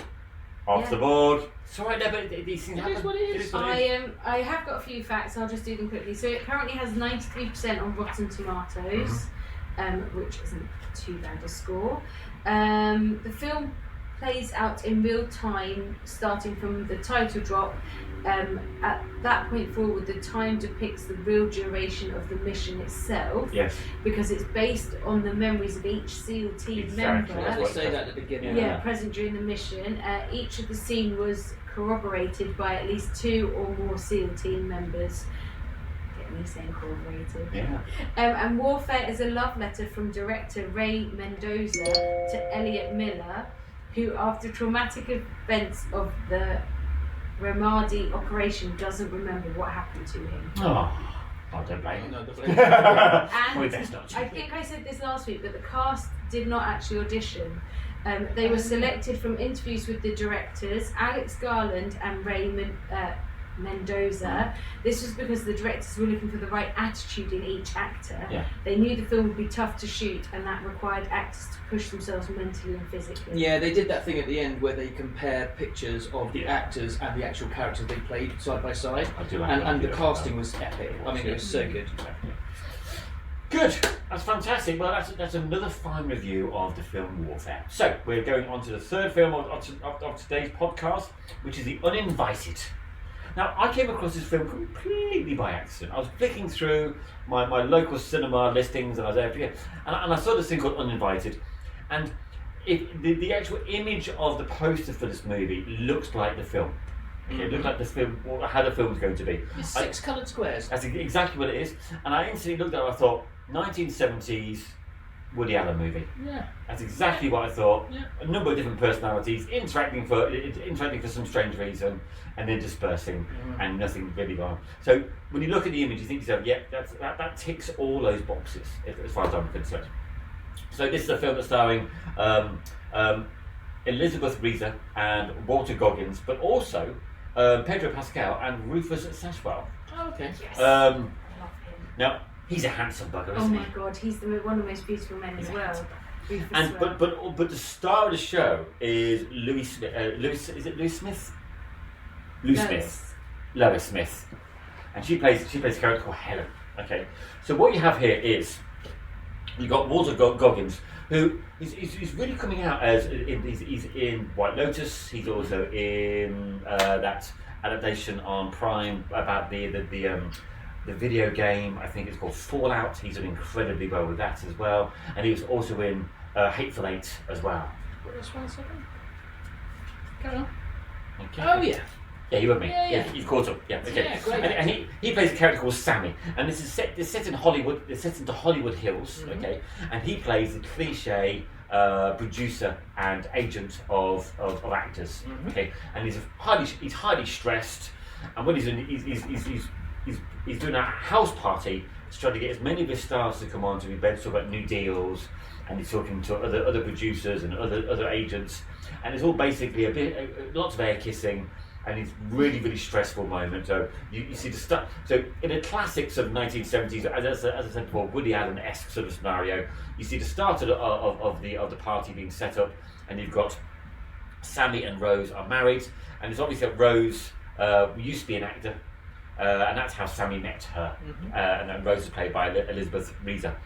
[SPEAKER 3] Off the board. Sorry, no, but these things happen.
[SPEAKER 2] It is what it is.
[SPEAKER 1] I have got a few facts. I'll just do them quickly. So it currently has 93% on Rotten Tomatoes, which isn't too bad a score. The film plays out in real time, starting from the title drop. At that point forward, the time depicts the real duration of the mission itself.
[SPEAKER 3] Yes.
[SPEAKER 1] Because it's based on the memories of each SEAL team member.
[SPEAKER 2] They say that at the beginning.
[SPEAKER 1] Yeah, present during the mission. Each of the scene was corroborated by at least 2 or more SEAL team members. Get me saying corroborated.
[SPEAKER 3] Yeah.
[SPEAKER 1] And Warfare is a love letter from director Ray Mendoza to Elliot Miller, who, after traumatic events of the Ramadi operation, doesn't remember what happened to him.
[SPEAKER 3] Oh, I don't blame him.
[SPEAKER 1] And I think I said this last week, but the cast did not actually audition. They were selected from interviews with the directors, Alex Garland and Ray Mendoza. This was because the directors were looking for the right attitude in each actor.
[SPEAKER 3] Yeah.
[SPEAKER 1] They knew the film would be tough to shoot, and that required actors to push themselves mentally and physically.
[SPEAKER 2] Yeah, they did that thing at the end where they compare pictures of the actors and the actual characters they played side by side.
[SPEAKER 3] I do like
[SPEAKER 2] and the casting was epic. I mean, it was so good.
[SPEAKER 3] Good, that's fantastic. Well, that's another fine review of the film Warfare. So we're going on to the third film of today's podcast, which is The Uninvited. Now, I came across this film completely by accident. I was flicking through my local cinema listings, and I was there, and I saw this thing called Uninvited, and the actual image of the poster for this movie looks like the film. It looked like the film, how the film was going to be.
[SPEAKER 2] It's 6 coloured squares.
[SPEAKER 3] That's exactly what it is. And I instantly looked at it and I thought, 1970s Woody Allen movie.
[SPEAKER 2] Yeah.
[SPEAKER 3] That's exactly what I thought.
[SPEAKER 2] Yeah.
[SPEAKER 3] A number of different personalities interacting for some strange reason, and then dispersing, and nothing really going on. So when you look at the image, you think to yourself, yeah, that ticks all those boxes as far as I'm concerned. So this is a film that's starring Elizabeth Reeser and Walter Goggins, but also Pedro Pascal and Rufus Sewell.
[SPEAKER 2] Oh, okay.
[SPEAKER 1] Yes.
[SPEAKER 3] Love him. Now, he's a handsome bugger, isn't he?
[SPEAKER 1] Oh my god, he's one of the most beautiful men as well.
[SPEAKER 3] And but the star of the show is Lois Smith? Lois Smith. And she plays a character called Helen. Okay. So what you have here is you've got Walter Goggins, who is really coming out as he's in White Lotus. He's also in that adaptation on Prime about the video game. I think it's called Fallout. He's done incredibly well with that as well, and he was also in Hateful Eight as well.
[SPEAKER 2] Just 1 second. Carry on.
[SPEAKER 3] Okay.
[SPEAKER 2] Oh yeah.
[SPEAKER 3] Yeah, you with me?
[SPEAKER 2] Yeah.
[SPEAKER 3] You've caught up. Yeah, okay.
[SPEAKER 2] Yeah, great.
[SPEAKER 3] And he plays a character called Sammy, and this is set in Hollywood. It's set into Hollywood Hills, okay. And he plays the cliche producer and agent of actors, okay. And he's highly stressed, and when he's he's doing a house party to try to get as many of his stars to come on to be able to talk about new deals, and he's talking to other producers and other agents, and it's all basically lots of air kissing, and it's really stressful moment. So you see the stuff. So in a classic sort of 1970s, as I said before, Woody Allen-esque sort of scenario, you see the start of the party being set up, and you've got Sammy and Rose are married, and it's obviously that Rose used to be an actor, and that's how Sammy met her. And then Rose is played by Elizabeth Reeser.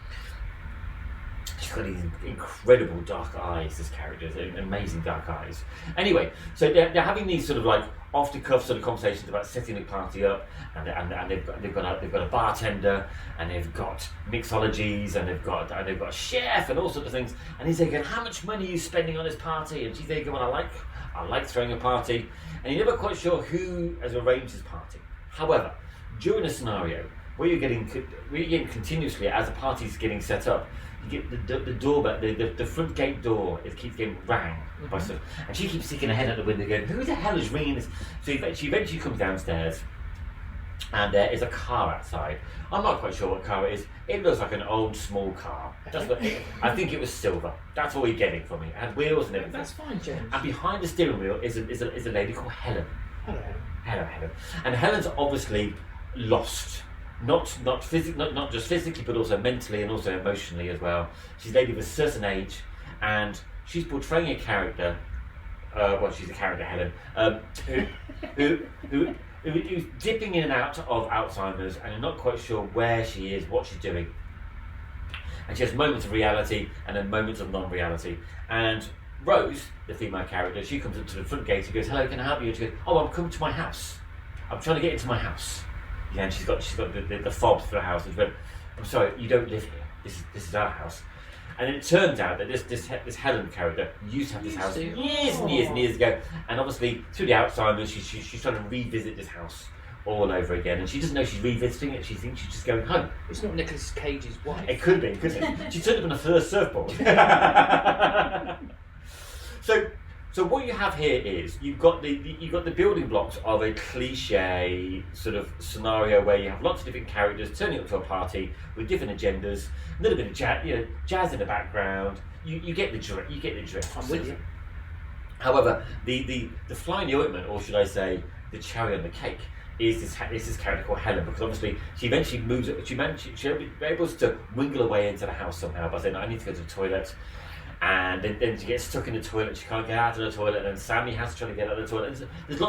[SPEAKER 3] She's got these incredible dark eyes, this character, amazing dark eyes. Anyway, so they're having these sort of like off-the-cuff sort of conversations about setting the party up, and they've got a bartender, and they've got mixologies, and they've got a chef, and all sorts of things. And he's there going, "How much money are you spending on this party?" And she's there going, "I like throwing a party." And you're never quite sure who has arranged this party. However, during a scenario where you're getting continuously as the party's getting set up, you get the doorbell, the front gate door. It keeps getting rang by stuff, and she keeps sticking her head out the window, going, "Who the hell is ringing this?" So she eventually comes downstairs, and there is a car outside. I'm not quite sure what car it is. It looks like an old small car. That's what I think it was silver. That's what we're getting from it. It had wheels and everything.
[SPEAKER 2] That's fine, James.
[SPEAKER 3] And behind the steering wheel is a lady called Helen.
[SPEAKER 2] Hello.
[SPEAKER 3] Helen. And Helen's obviously lost. Not just physically, but also mentally and also emotionally as well. She's a lady of a certain age, and she's portraying a character. She's a character, Helen, who's dipping in and out of Alzheimer's, and you're not quite sure where she is, what she's doing. And she has moments of reality and then moments of non-reality. And Rose, the female character, she comes up to the front gate and goes, "Hello, can I help you?" And she goes, "Oh, I'm coming to my house. I'm trying to get into my house." Yeah, and she's got the fob for the house. And she went, "I'm sorry, you don't live here. This is our house." And it turns out that this Helen character used to have this house years and years ago. And obviously, through the Alzheimer's, she's trying to revisit this house all over again. And she doesn't know she's revisiting it. She thinks she's just going home.
[SPEAKER 2] It's not Nicolas Cage's wife.
[SPEAKER 3] It could be, couldn't it? She turned up on a first surfboard. So what you have here is you've got the building blocks of a cliche sort of scenario where you have lots of different characters turning up to a party with different agendas, a little bit of jazz in the background. You get the drift.
[SPEAKER 2] I'm with you.
[SPEAKER 3] However, the fly in the ointment, or should I say, the cherry on the cake, is this character called Helen, because obviously she eventually moves. She's able to wingle her way into the house somehow by saying, "I need to go to the toilet." And then she gets stuck in the toilet. She can't get out of the toilet, and Sammy has to try to get out of the toilet. And there's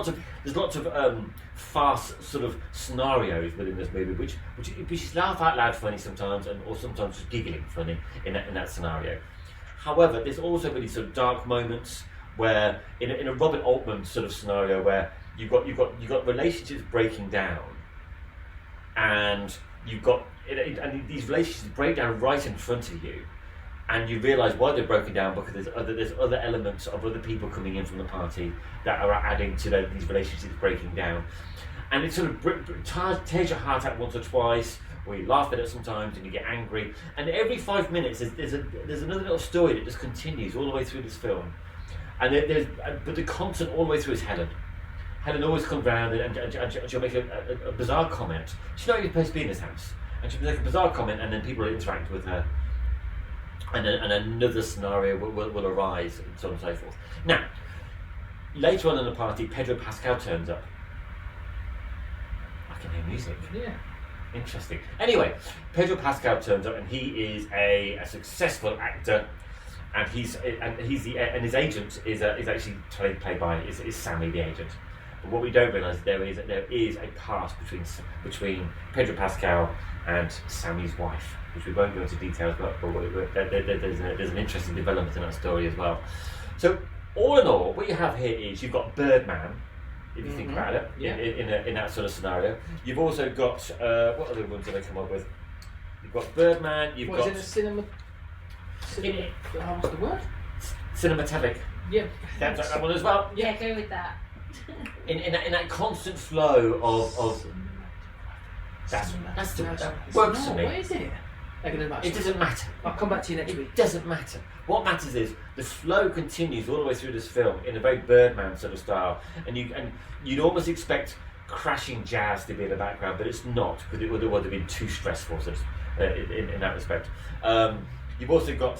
[SPEAKER 3] lots of fast sort of scenarios within this movie, which is laugh out loud funny sometimes, or sometimes just giggling funny in that scenario. However, there's also really sort of dark moments where in a Robert Altman sort of scenario where you've got relationships breaking down, and and these relationships break down right in front of you. And you realise why they're broken down, because there's other elements of other people coming in from the party that are adding to these relationships breaking down. And it sort of tears your heart out once or twice, or you laugh at it sometimes and you get angry. And every 5 minutes there's another little story that just continues all the way through this film. And but the constant all the way through is Helen. Helen always comes round and she'll make a bizarre comment. She's not even supposed to be in this house. And she'll make a bizarre comment, and then people will interact with her. And another scenario will arise, and so on and so forth. Now, later on in the party, Pedro Pascal turns up. I can hear music.
[SPEAKER 2] Yeah.
[SPEAKER 3] Interesting. Anyway, Pedro Pascal turns up, and he is a successful actor, and his agent is actually played by Sammy, the agent. But what we don't realise there is a past between Pedro Pascal and Sammy's wife, which we won't go into details about, but there's an interesting development in that story as well. So all in all, what you have here is you've got Birdman, if you think about it, in that sort of scenario. You've also got what other ones did I come up with? You've got Birdman. You've got.
[SPEAKER 2] Is it a cinema? What's the word?
[SPEAKER 3] Cinematic.
[SPEAKER 2] Yeah.
[SPEAKER 3] That one as well.
[SPEAKER 1] Yeah, go with that.
[SPEAKER 3] In that constant flow of that works for me.
[SPEAKER 2] What is it?
[SPEAKER 3] It doesn't matter.
[SPEAKER 2] I'll come back to you next week.
[SPEAKER 3] It doesn't matter. What matters is the flow continues all the way through this film in a very Birdman sort of style, and you'd almost expect crashing jazz to be in the background, but it's not, because it would have been too stressful in that respect. You've also got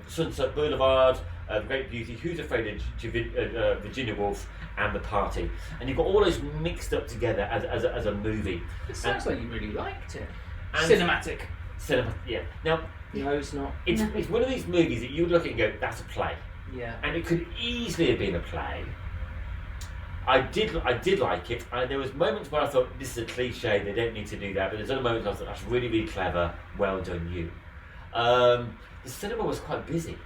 [SPEAKER 3] Sunset Boulevard, The Great Beauty, Who's Afraid of Virginia Woolf, and The Party. And you've got all those mixed up together as a movie.
[SPEAKER 2] It sounds like you really liked it. Cinematic.
[SPEAKER 3] Yeah. Now,
[SPEAKER 2] no, it's not.
[SPEAKER 3] It's one of these movies that you would look at and go, that's a play.
[SPEAKER 2] Yeah.
[SPEAKER 3] And it could easily have been a play. I did like it. There was moments where I thought, this is a cliche, they don't need to do that. But there's other moments I thought, that's really, really clever. Well done, you. The cinema was quite busy.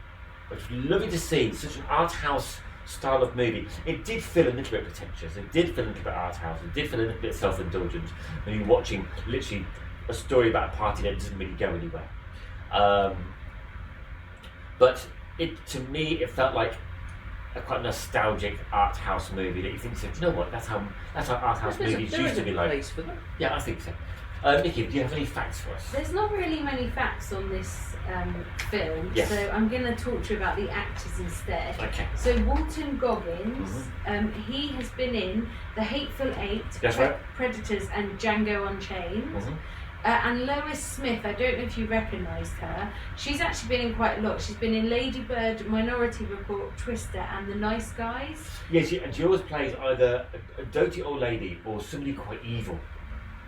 [SPEAKER 3] It was lovely to see such an art house style of movie. It did feel a little bit pretentious. It did feel a little bit art house. It did feel a little bit self-indulgent when you're watching literally a story about a party that doesn't really go anywhere. But to me, it felt like a quite nostalgic art house movie that you think, you know what? That's how art house movies used to be like.
[SPEAKER 2] Place for them.
[SPEAKER 3] Yeah, I think so. Nikki, do you have any facts for us?
[SPEAKER 1] There's not really many facts on this film,
[SPEAKER 3] Yes.
[SPEAKER 1] so I'm going to talk to you about the actors instead.
[SPEAKER 3] Okay.
[SPEAKER 1] So Walton Goggins, he has been in The Hateful Eight,
[SPEAKER 3] That's right.
[SPEAKER 1] Predators, and Django Unchained. And Lois Smith, I don't know if you recognised her. She's actually been in quite a lot. She's been in Lady Bird, Minority Report, Twister, and The Nice Guys.
[SPEAKER 3] Yeah, she always plays either a doty old lady or somebody quite evil.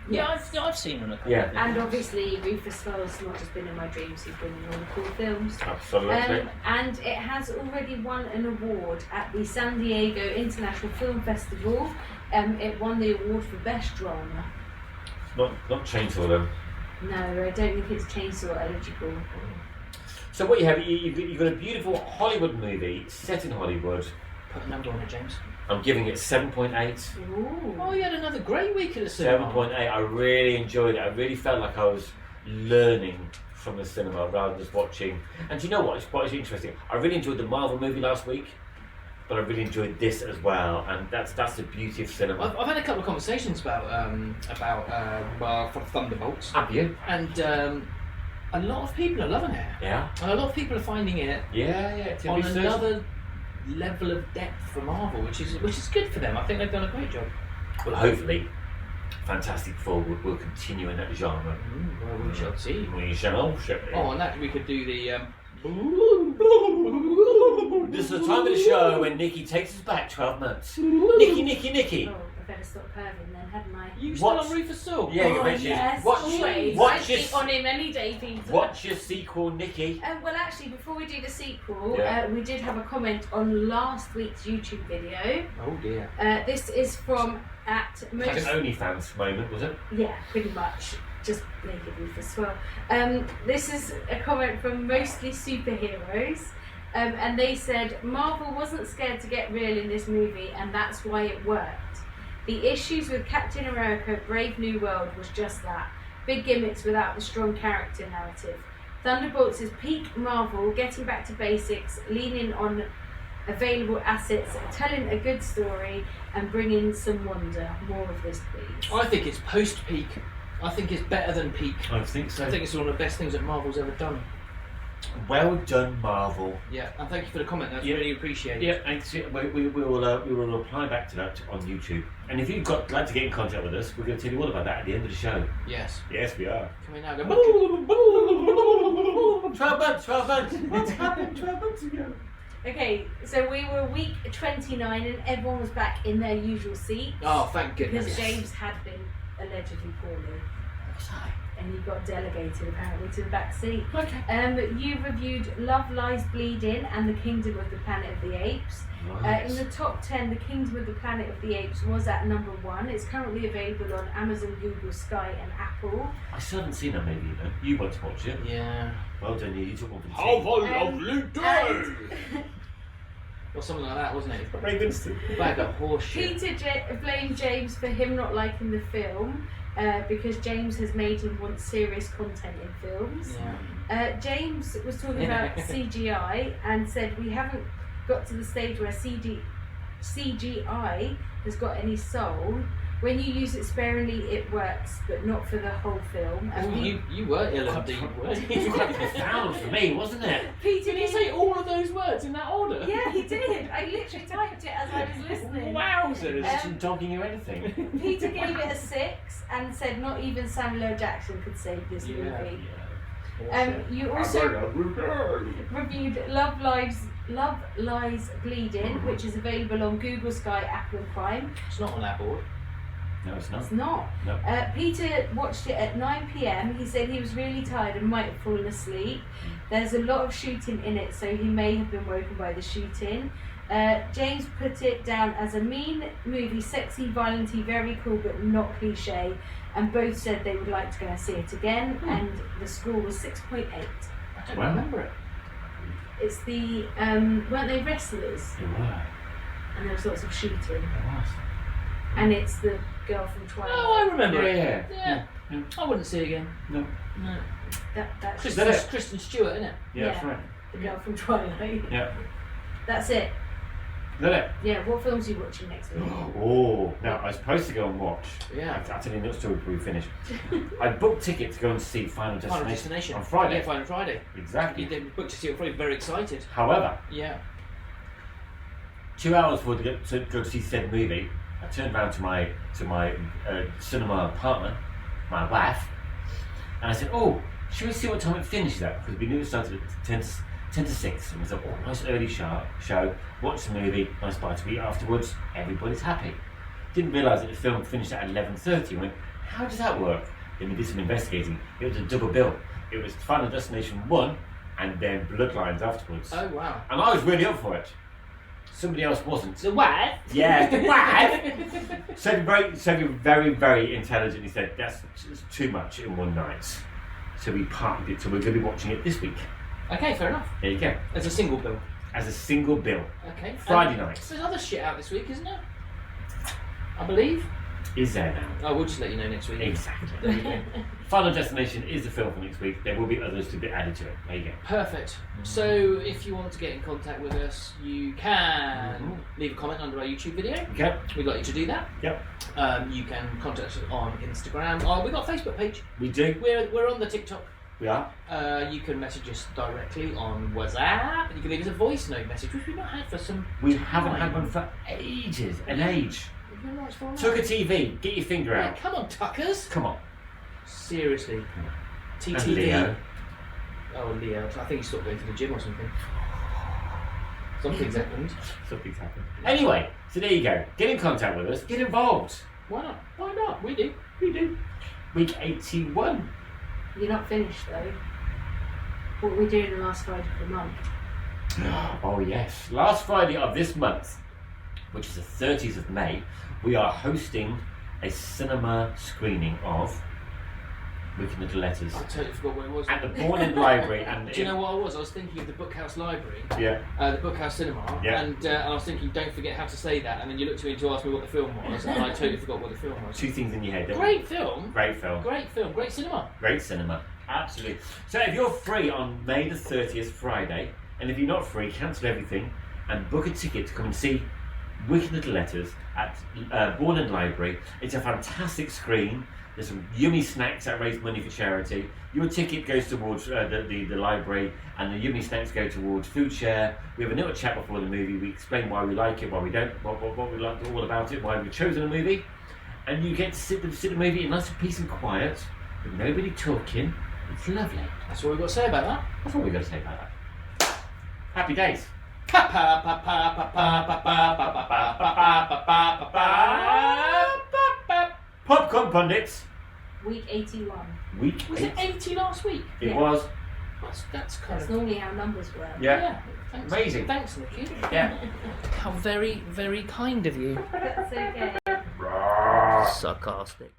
[SPEAKER 2] Yeah, I've seen her in a couple of things.
[SPEAKER 1] And obviously Rufus Sewell's not just been in my dreams, he's been in all the cool films.
[SPEAKER 3] Absolutely.
[SPEAKER 1] And it has already won an award at the San Diego International Film Festival. It won the award for Best Drama.
[SPEAKER 3] Not Chainsaw then.
[SPEAKER 1] No, I don't think it's Chainsaw eligible.
[SPEAKER 3] So what you have, you've got a beautiful Hollywood movie set in Hollywood.
[SPEAKER 2] Put a number on it, James.
[SPEAKER 3] I'm giving it 7.8.
[SPEAKER 1] Ooh.
[SPEAKER 2] Oh, you had another great week at the cinema.
[SPEAKER 3] 7.8. I really enjoyed it. I really felt like I was learning from the cinema rather than just watching. And do you know what? It's quite interesting. I really enjoyed the Marvel movie last week, but I really enjoyed this as well. And that's the beauty of cinema.
[SPEAKER 2] I've had a couple of conversations about for Thunderbolts.
[SPEAKER 3] Have you?
[SPEAKER 2] And a lot of people are loving it.
[SPEAKER 3] Yeah.
[SPEAKER 2] And a lot of people are finding it
[SPEAKER 3] Yeah.
[SPEAKER 2] on another level of depth for Marvel, which is good for them. I think they've done a great job.
[SPEAKER 3] Well, hopefully, Fantastic Four will continue in that genre.
[SPEAKER 2] Well, we shall see.
[SPEAKER 3] We shall.
[SPEAKER 2] Oh, and that we could do the.
[SPEAKER 3] This is the time of the show when Nikki takes us back 12 months. Nikki.
[SPEAKER 1] Oh, I better stop perving then, hadn't I?
[SPEAKER 2] You still on Rufus Sewell?
[SPEAKER 3] Yeah, you mentioned.
[SPEAKER 1] Yes, always.
[SPEAKER 3] Watch
[SPEAKER 1] I keep on him any day, Peter.
[SPEAKER 3] What's your sequel, Nikki?
[SPEAKER 1] Well, actually, before we do the sequel,
[SPEAKER 3] Yeah.
[SPEAKER 1] we did have a comment on last week's YouTube video.
[SPEAKER 2] Oh dear.
[SPEAKER 1] This is from
[SPEAKER 3] Like an OnlyFans moment, was it?
[SPEAKER 1] Yeah, pretty much. Just naked Rufus Sewell. This is a comment from Mostly Superheroes. And they said, Marvel wasn't scared to get real in this movie, and that's why it worked. The issues with Captain America Brave New World was just that. Big gimmicks without the strong character narrative. Thunderbolts is peak Marvel, getting back to basics, leaning on available assets, telling a good story, and bringing some wonder. More of this, please.
[SPEAKER 2] I think it's post-peak. I think it's better than peak.
[SPEAKER 3] I think so.
[SPEAKER 2] I think it's one of the best things that Marvel's ever done.
[SPEAKER 3] Well done, Marvel.
[SPEAKER 2] Yeah, and thank you for the comment. That's really appreciated.
[SPEAKER 3] Yeah, thanks. We will reply back to that on YouTube. And if you've like to get in contact with us, we're going to tell you all about that at the end of the show.
[SPEAKER 2] Yes.
[SPEAKER 3] Yes, we are.
[SPEAKER 2] Can we now go?
[SPEAKER 3] 12 months. What's happened 12 months ago?
[SPEAKER 1] Okay, so we were week 29 and everyone was back in their usual seats.
[SPEAKER 2] Oh, thank goodness.
[SPEAKER 1] Because James had been allegedly poorly. And he got delegated apparently to the back seat.
[SPEAKER 3] Okay.
[SPEAKER 1] You reviewed Love Lies Bleeding and The Kingdom of the Planet of the Apes.
[SPEAKER 3] Right.
[SPEAKER 1] In the top 10, The Kingdom of the Planet of the Apes was at number 1. It's currently available on Amazon, Google, Sky and Apple.
[SPEAKER 3] I still haven't seen that movie, you know. You went to watch it.
[SPEAKER 2] Yeah.
[SPEAKER 3] Well done, you took one for the
[SPEAKER 2] Have
[SPEAKER 3] team.
[SPEAKER 2] a lovely day! Or something like that, wasn't it?
[SPEAKER 3] Ray Winston.
[SPEAKER 2] Bag of horse shit.
[SPEAKER 1] Peter blamed James for him not liking the film because James has made him want serious content in films.
[SPEAKER 2] Yeah.
[SPEAKER 1] James was talking about CGI and said we haven't got to the stage where CGI has got any soul. When you use it sparingly, it works, but not for the whole film. And
[SPEAKER 2] You were ill indeed, weren't you?
[SPEAKER 3] It was quite profound for me, wasn't it?
[SPEAKER 1] Peter
[SPEAKER 2] Did he say all of those words in that order?
[SPEAKER 1] Yeah, he did. I literally typed it as I was listening.
[SPEAKER 2] Wowzers!
[SPEAKER 3] Isn't dogging you anything?
[SPEAKER 1] Peter gave it a 6 and said not even Samuel L. Jackson could save this movie. You also reviewed Love Lies Bleeding, which is available on Google, Sky, Apple and Prime.
[SPEAKER 2] It's not on our board.
[SPEAKER 3] No, it's not.
[SPEAKER 1] It's not.
[SPEAKER 3] No.
[SPEAKER 1] Peter watched it at 9 p.m. He said he was really tired and might have fallen asleep. There's a lot of shooting in it, so he may have been woken by the shooting. James put it down as a mean movie, sexy, violently, very cool, but not cliche. And both said they would like to go and see it again. And the score was 6.8.
[SPEAKER 2] I don't remember it.
[SPEAKER 1] It's the weren't they wrestlers?
[SPEAKER 3] It was.
[SPEAKER 1] And there was lots of shooting.
[SPEAKER 3] It was.
[SPEAKER 1] And it's the girl from Twilight.
[SPEAKER 2] Oh, I remember it.
[SPEAKER 3] Yeah.
[SPEAKER 2] I wouldn't see it again.
[SPEAKER 3] No.
[SPEAKER 2] No.
[SPEAKER 1] That's
[SPEAKER 2] Kristen Stewart, isn't it?
[SPEAKER 3] Yeah, that's right.
[SPEAKER 1] the girl from Twilight.
[SPEAKER 3] Yeah.
[SPEAKER 1] That's it.
[SPEAKER 3] Is that it?
[SPEAKER 1] Yeah, what films are you watching next week?
[SPEAKER 3] Oh, now I was supposed to go and watch.
[SPEAKER 2] Yeah.
[SPEAKER 3] I'll tell you another story before we finish. I booked tickets to go and see Final Destination on Friday.
[SPEAKER 2] Yeah, Final Friday.
[SPEAKER 3] Exactly.
[SPEAKER 2] You did book to see it on Friday, very excited.
[SPEAKER 3] However,
[SPEAKER 2] Yeah.
[SPEAKER 3] 2 hours before to go see said movie, I turned around to my cinema partner, my wife, and I said, "Oh, should we see what time it finishes at? Because we knew it started at 10 to 6, and we thought, oh, nice early show, watch the movie, nice bite to eat afterwards, everybody's happy." Didn't realise that the film finished at 11:30. I went, how does that work? Then we did some investigating. It was a double bill. It was Final Destination 1 and then Bloodlines afterwards.
[SPEAKER 2] Oh, wow.
[SPEAKER 3] And I was really up for it. Somebody else wasn't.
[SPEAKER 2] The what?
[SPEAKER 3] Yeah, the what? So very, very intelligently said, that's too much in one night. So we parked it, so we're going to be watching it this week.
[SPEAKER 2] Okay, fair enough.
[SPEAKER 3] There you go.
[SPEAKER 2] As a single bill.
[SPEAKER 3] As a single bill.
[SPEAKER 2] Okay.
[SPEAKER 3] Friday night.
[SPEAKER 2] There's other shit out this week, isn't there? I believe.
[SPEAKER 3] Is there now?
[SPEAKER 2] I will just let you know next week.
[SPEAKER 3] Exactly. There you go. Final Destination is the film for next week. There will be others to be added to it. There you go.
[SPEAKER 2] Perfect. So if you want to get in contact with us, you can leave a comment under our YouTube video.
[SPEAKER 3] Okay.
[SPEAKER 2] We'd like you to do that.
[SPEAKER 3] Yep.
[SPEAKER 2] You can contact us on Instagram. We've got a Facebook page.
[SPEAKER 3] We do.
[SPEAKER 2] We're on the TikTok.
[SPEAKER 3] We are.
[SPEAKER 2] You can message us directly on WhatsApp. And you can leave us a voice note message, which we've not had for some
[SPEAKER 3] We
[SPEAKER 2] time.
[SPEAKER 3] haven't had one for ages. An age.
[SPEAKER 2] We've been nice for a while.
[SPEAKER 3] Tucker TV. Get your finger
[SPEAKER 2] Yeah,
[SPEAKER 3] out.
[SPEAKER 2] come on, Tuckers.
[SPEAKER 3] Come on.
[SPEAKER 2] Seriously.
[SPEAKER 3] And
[SPEAKER 2] TTD.
[SPEAKER 3] Leo.
[SPEAKER 2] Oh, Leo. I think he stopped going to the gym or something. Something's happened.
[SPEAKER 3] Something's happened. Anyway, so there you go. Get in contact with us. Get involved.
[SPEAKER 2] Why not? Why not? We do.
[SPEAKER 3] We do. Week 81.
[SPEAKER 1] You're not finished though. What we're doing the last Friday of the month.
[SPEAKER 3] Oh yes. Last Friday of this month, which is the 30th of May, we are hosting a cinema screening of Wicked Little Letters
[SPEAKER 2] I totally forgot what it was.
[SPEAKER 3] at the Borland Library. And
[SPEAKER 2] Do you know what I was? I was thinking of the Bookhouse Library,
[SPEAKER 3] Yeah.
[SPEAKER 2] the Bookhouse Cinema,
[SPEAKER 3] Yeah.
[SPEAKER 2] and I was thinking, don't forget how to say that, and then you looked at me to ask me what the film was, and I totally forgot what the film was.
[SPEAKER 3] Two things in your head. don't we?
[SPEAKER 2] Great film.
[SPEAKER 3] Great film.
[SPEAKER 2] Great film. Great cinema.
[SPEAKER 3] Great cinema. Absolutely. So if you're free on May the 30th, Friday, and if you're not free, cancel everything and book a ticket to come and see Wicked Little Letters at Borland Library. It's a fantastic screen. There's some yummy snacks that raise money for charity. Your ticket goes towards the library, and the yummy snacks go towards food share. We have a little chat before the movie. We explain why we like it, why we don't, what we like all about it, why we've chosen a movie. And you get to sit the movie in nice peace and quiet, with nobody talking. It's lovely.
[SPEAKER 2] That's all we've got to say about that.
[SPEAKER 3] That's all we've got to say about that. Happy days. Popcorn pundits.
[SPEAKER 1] Week 81.
[SPEAKER 3] Week
[SPEAKER 2] Was it 80 last week?
[SPEAKER 3] It
[SPEAKER 1] Yeah.
[SPEAKER 3] was.
[SPEAKER 2] That's kind
[SPEAKER 1] That's
[SPEAKER 2] of...
[SPEAKER 1] normally how numbers work.
[SPEAKER 3] Yeah.
[SPEAKER 2] Thanks.
[SPEAKER 3] Amazing.
[SPEAKER 2] Thanks, Nikki.
[SPEAKER 3] Yeah.
[SPEAKER 2] How very, very kind of you.
[SPEAKER 1] That's okay.
[SPEAKER 3] Rawr.
[SPEAKER 2] Sarcastic.